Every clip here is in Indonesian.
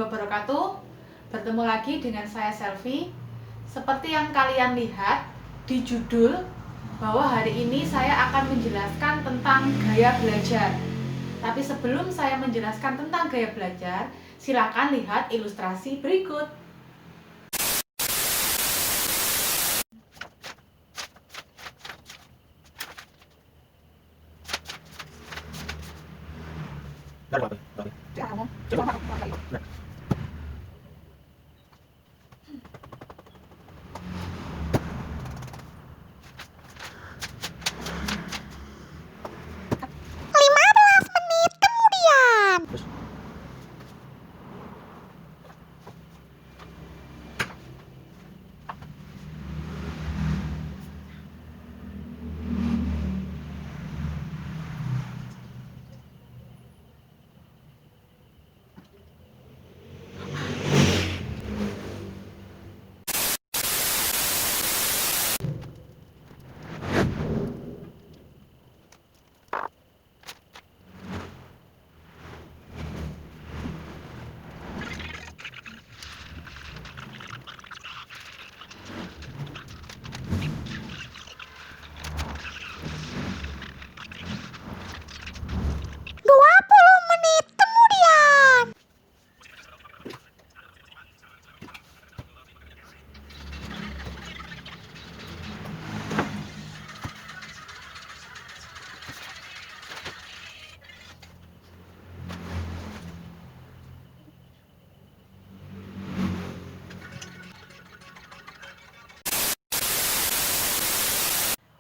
wabarakatuh. Bertemu lagi dengan saya Selvi. Seperti yang kalian lihat di judul, bahwa hari ini saya akan menjelaskan tentang gaya belajar. Tapi sebelum saya menjelaskan tentang gaya belajar, silakan lihat ilustrasi berikut.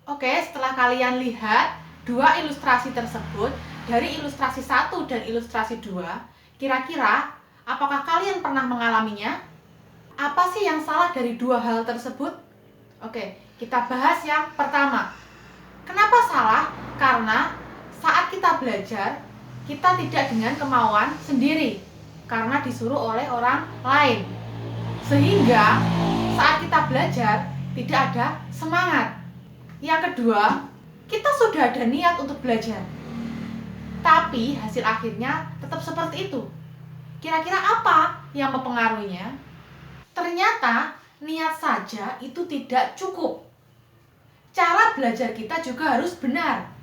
Oke, setelah kalian lihat dua ilustrasi tersebut, dari ilustrasi 1 dan ilustrasi 2, kira-kira apakah kalian pernah mengalaminya? Apa sih yang salah dari dua hal tersebut? Oke, kita bahas yang pertama. Kenapa salah? Karena saat kita belajar, kita tidak dengan kemauan sendiri, karena disuruh oleh orang lain. Sehingga saat kita belajar, tidak ada semangat. Yang kedua, kita sudah ada niat untuk belajar, tapi hasil akhirnya tetap seperti itu. Kira-kira apa yang mempengaruhinya? Ternyata niat saja itu tidak cukup. Cara belajar kita juga harus benar.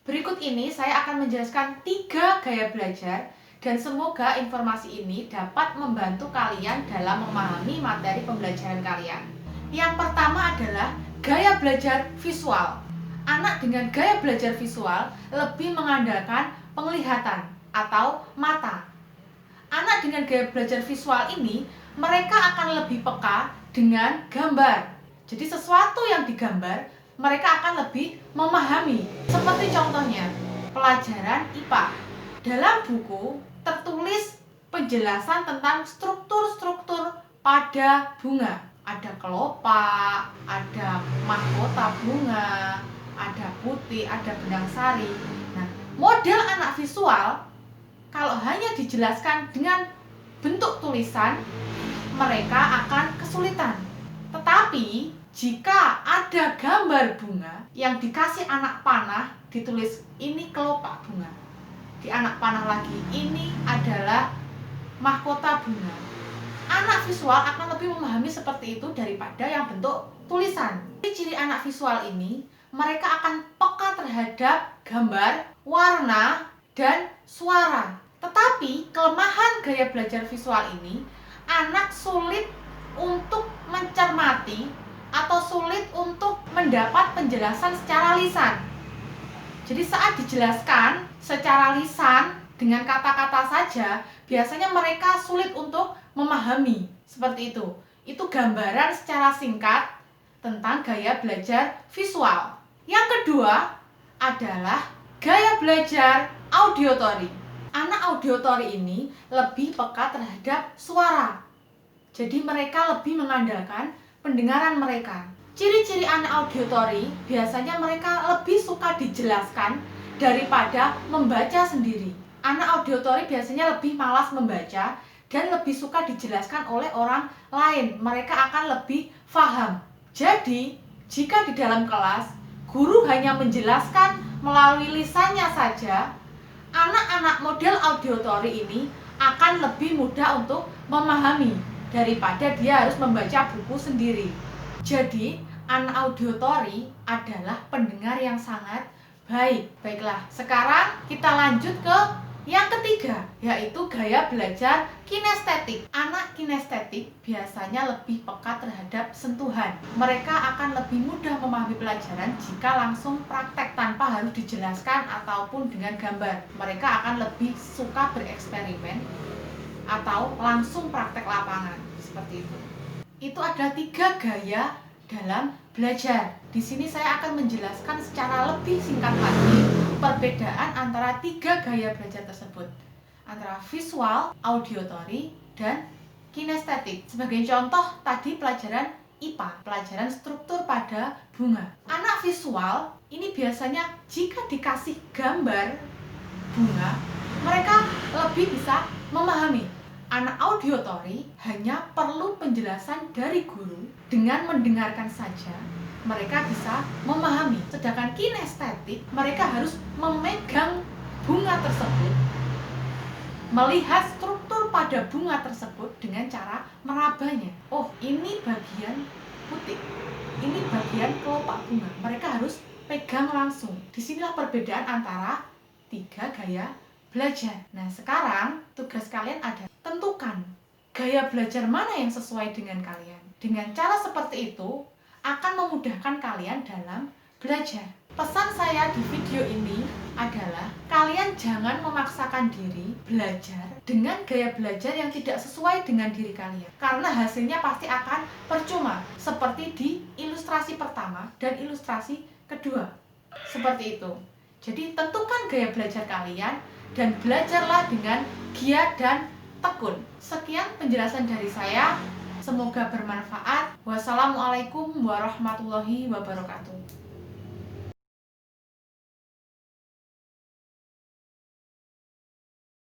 Berikut ini saya akan menjelaskan 3 gaya belajar, dan semoga informasi ini dapat membantu kalian dalam memahami materi pembelajaran kalian. Yang pertama adalah gaya belajar visual. Anak dengan gaya belajar visual lebih mengandalkan penglihatan atau mata. Anak dengan gaya belajar visual ini, mereka akan lebih peka dengan gambar. Jadi sesuatu yang digambar, mereka akan lebih memahami. Seperti contohnya, pelajaran IPA. Dalam buku tertulis penjelasan tentang struktur-struktur pada bunga. Ada kelopak, ada mahkota bunga, ada putih, ada benang sari. Nah, model anak visual kalau hanya dijelaskan dengan bentuk tulisan, mereka akan kesulitan. Tetapi jika ada gambar bunga yang dikasih anak panah, ditulis ini kelopak bunga, di anak panah lagi ini adalah mahkota bunga, anak visual akan lebih memahami seperti itu daripada yang bentuk tulisan. Ciri anak visual ini, mereka akan peka terhadap gambar, warna, dan suara. Tetapi kelemahan gaya belajar visual ini, anak sulit untuk mencermati atau sulit untuk mendapat penjelasan secara lisan. Jadi saat dijelaskan secara lisan dengan kata-kata saja, biasanya mereka sulit untuk memahami. Seperti itu. Itu gambaran secara singkat tentang gaya belajar visual. Yang kedua adalah gaya belajar auditory. Anak auditory ini lebih peka terhadap suara. Jadi mereka lebih mengandalkan pendengaran mereka. Ciri-ciri anak auditory, biasanya mereka lebih suka dijelaskan daripada membaca sendiri. Anak auditory biasanya lebih malas membaca dan lebih suka dijelaskan oleh orang lain. Mereka akan lebih paham. Jadi, jika di dalam kelas, guru hanya menjelaskan melalui lisannya saja, anak-anak model auditory ini akan lebih mudah untuk memahami daripada dia harus membaca buku sendiri. Jadi, anak auditori adalah pendengar yang sangat baik. Baiklah, sekarang kita lanjut ke yang ketiga, yaitu gaya belajar kinestetik. Anak kinestetik biasanya lebih peka terhadap sentuhan. Mereka akan lebih mudah memahami pelajaran jika langsung praktek tanpa harus dijelaskan ataupun dengan gambar. Mereka akan lebih suka bereksperimen atau langsung praktek lapangan, seperti itu. Itu ada 3 gaya dalam belajar. Di sini saya akan menjelaskan secara lebih singkat lagi perbedaan antara 3 gaya belajar tersebut, antara visual, auditory, dan kinestetik. Sebagai contoh, tadi pelajaran IPA, pelajaran struktur pada bunga. Anak visual ini biasanya jika dikasih gambar bunga, mereka lebih bisa memahami. Anak auditory hanya perlu penjelasan dari guru, dengan mendengarkan saja mereka bisa memahami. Sedangkan kinestetik, mereka harus memegang bunga tersebut, melihat struktur pada bunga tersebut dengan cara merabanya. Oh, ini bagian putih, ini bagian kelopak bunga. Mereka harus pegang langsung. Disinilah perbedaan antara 3 gaya belajar. Nah, sekarang tugas kalian ada, tentukan gaya belajar mana yang sesuai dengan kalian. Dengan cara seperti itu akan memudahkan kalian dalam belajar. Pesan saya di video ini adalah kalian jangan memaksakan diri belajar dengan gaya belajar yang tidak sesuai dengan diri kalian, karena hasilnya pasti akan percuma, seperti di ilustrasi pertama dan ilustrasi kedua. Seperti itu. Jadi tentukan gaya belajar kalian dan belajarlah dengan giat dan tekun. Sekian penjelasan dari saya. Semoga bermanfaat. Wassalamualaikum warahmatullahi wabarakatuh.